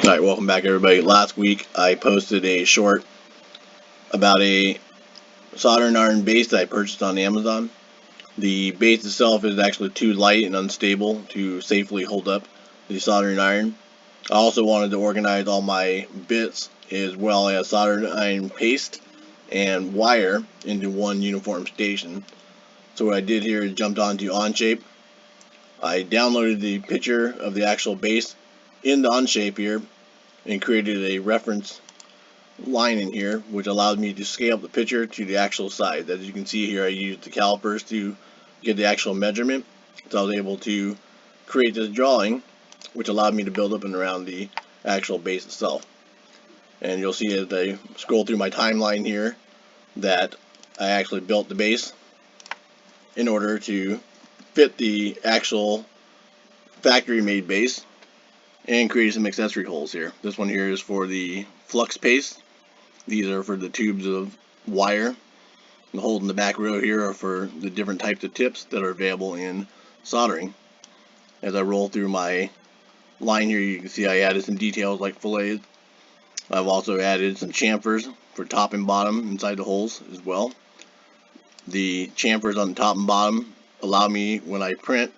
Alright, welcome back everybody. Last week I posted a short about a soldering iron base that I purchased on Amazon. The base itself is actually too light and unstable to safely hold up the soldering iron. I also wanted to organize all my bits as well as soldering iron paste and wire into one uniform station. So what I did here is jumped onto onshape. I downloaded the picture of the actual base into onshape here and created a reference line in here, which allowed me to scale up the picture to the actual size. As you can see here, I used the calipers to get the actual measurement, so I was able to create this drawing, which allowed me to build up and around the actual base itself. And you'll see as I scroll through my timeline here that I actually built the base in order to fit the actual factory made base, and created some accessory holes here. This one here is for the flux paste. These are for the tubes of wire. The holes in the back row here are for the different types of tips that are available in soldering. As I roll through my line here, you can see I added some details like fillets. I've also added some chamfers for top and bottom inside the holes as well. The chamfers on the top and bottom allow me, when I print,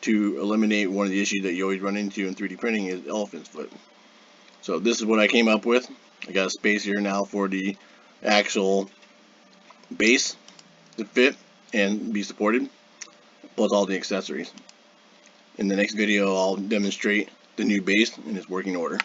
to eliminate one of the issues that you always run into in 3D printing is elephant's foot. So this is what I came up with. I got a space here now for the actual base to fit and be supported, plus all the accessories. In the next video I'll demonstrate the new base in its working order.